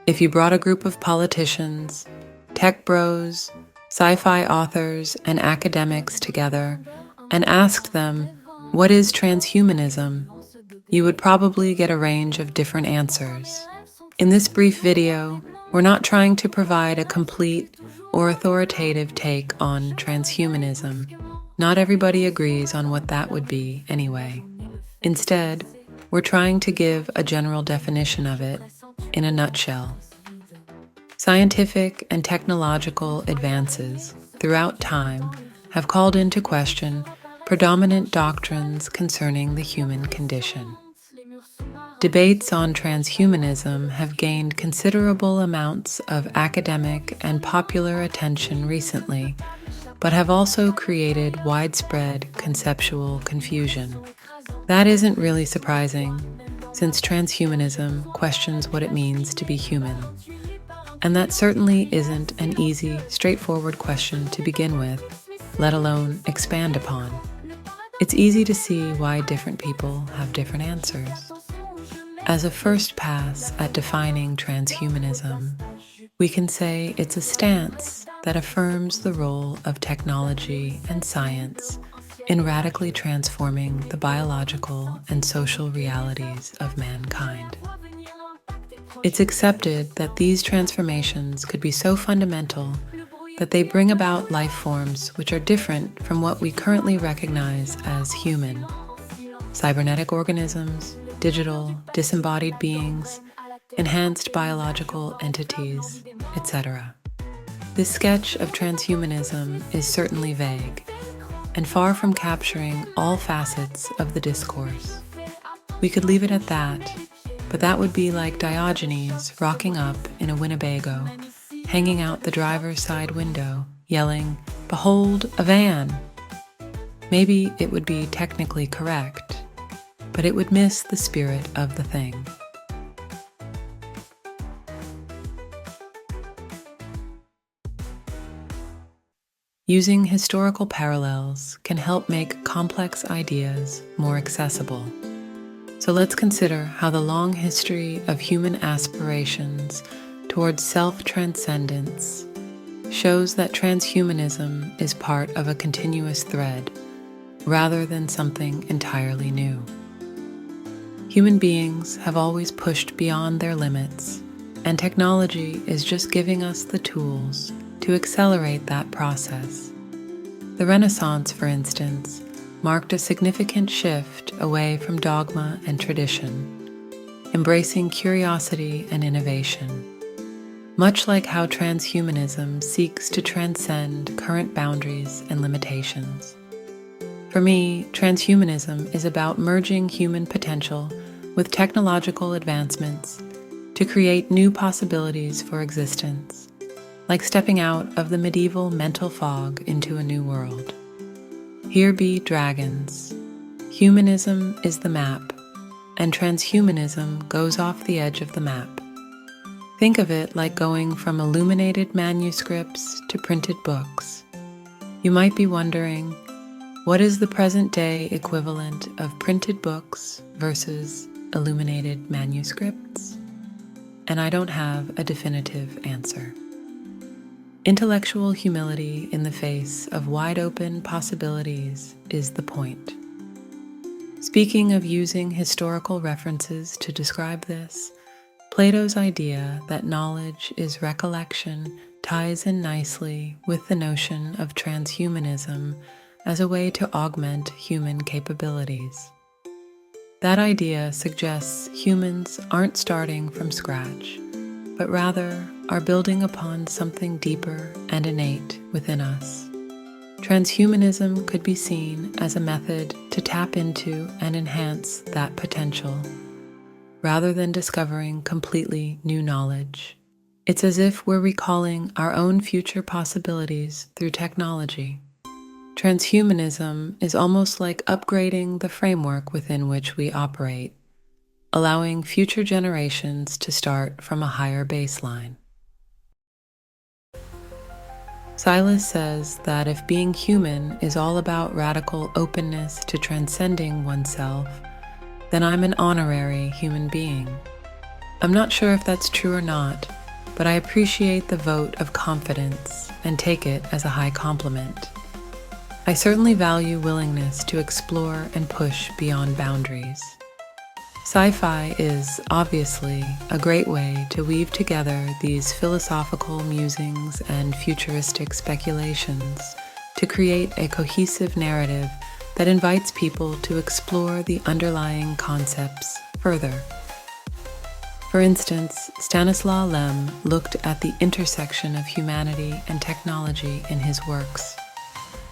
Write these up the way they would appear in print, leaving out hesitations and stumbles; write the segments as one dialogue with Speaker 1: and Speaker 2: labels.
Speaker 1: If you brought a group of politicians, tech bros, sci-fi authors, and academics together and asked them, "What is transhumanism?" you would probably get a range of different answers. In this brief video, we're not trying to provide a complete or authoritative take on transhumanism. Not everybody agrees on what that would be anyway. Instead, we're trying to give a general definition of it in a nutshell. Scientific and technological advances throughout time have called into question predominant doctrines concerning the human condition. Debates on transhumanism have gained considerable amounts of academic and popular attention recently, but have also created widespread conceptual confusion. That isn't really surprising, since transhumanism questions what it means to be human. And that certainly isn't an easy, straightforward question to begin with, let alone expand upon. It's easy to see why different people have different answers. As a first pass at defining transhumanism, we can say it's a stance that affirms the role of technology and science in radically transforming the biological and social realities of mankind. It's accepted that these transformations could be so fundamental that they bring about life forms which are different from what we currently recognize as human. Cybernetic organisms, digital, disembodied beings, enhanced biological entities, etc. This sketch of transhumanism is certainly vague, and far from capturing all facets of the discourse. We could leave it at that, but that would be like Diogenes rocking up in a Winnebago, hanging out the driver's side window, yelling, "Behold, a van!" Maybe it would be technically correct, but it would miss the spirit of the thing. Using historical parallels can help make complex ideas more accessible. So let's consider how the long history of human aspirations towards self-transcendence shows that transhumanism is part of a continuous thread, rather than something entirely new. Human beings have always pushed beyond their limits, and technology is just giving us the tools to accelerate that process. The Renaissance, for instance, marked a significant shift away from dogma and tradition, embracing curiosity and innovation. Much like how transhumanism seeks to transcend current boundaries and limitations. For me, transhumanism is about merging human potential with technological advancements to create new possibilities for existence, like stepping out of the medieval mental fog into a new world. Here be dragons. Humanism is the map, and transhumanism goes off the edge of the map. Think of it like going from illuminated manuscripts to printed books. You might be wondering, what is the present-day equivalent of printed books versus illuminated manuscripts? And I don't have a definitive answer. Intellectual humility in the face of wide-open possibilities is the point. Speaking of using historical references to describe this, Plato's idea that knowledge is recollection ties in nicely with the notion of transhumanism as a way to augment human capabilities. That idea suggests humans aren't starting from scratch, but rather are building upon something deeper and innate within us. Transhumanism could be seen as a method to tap into and enhance that potential, rather than discovering completely new knowledge. It's as if we're recalling our own future possibilities through technology. Transhumanism is almost like upgrading the framework within which we operate, allowing future generations to start from a higher baseline. Silas says that if being human is all about radical openness to transcending oneself, then I'm an honorary human being. I'm not sure if that's true or not, but I appreciate the vote of confidence and take it as a high compliment. I certainly value willingness to explore and push beyond boundaries. Sci-fi is, obviously, a great way to weave together these philosophical musings and futuristic speculations to create a cohesive narrative that invites people to explore the underlying concepts further. For instance, Stanislaw Lem looked at the intersection of humanity and technology in his works.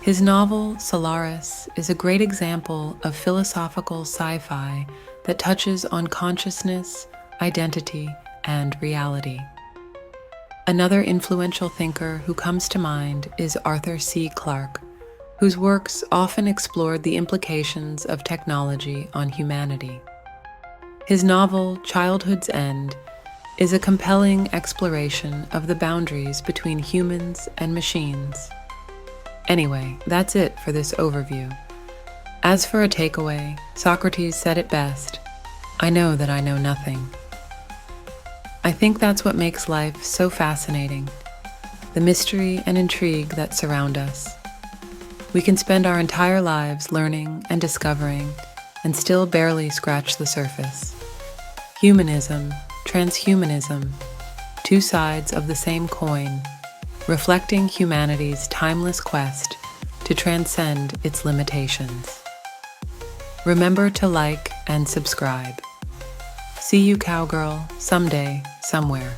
Speaker 1: His novel, Solaris, is a great example of philosophical sci-fi that touches on consciousness, identity, and reality. Another influential thinker who comes to mind is Arthur C. Clarke, whose works often explored the implications of technology on humanity. His novel, Childhood's End, is a compelling exploration of the boundaries between humans and machines. Anyway, that's it for this overview. As for a takeaway, Socrates said it best, "I know that I know nothing." I think that's what makes life so fascinating, the mystery and intrigue that surround us. We can spend our entire lives learning and discovering and still barely scratch the surface. Humanism, transhumanism, two sides of the same coin, reflecting humanity's timeless quest to transcend its limitations. Remember to like and subscribe. See you, cowgirl, someday, somewhere.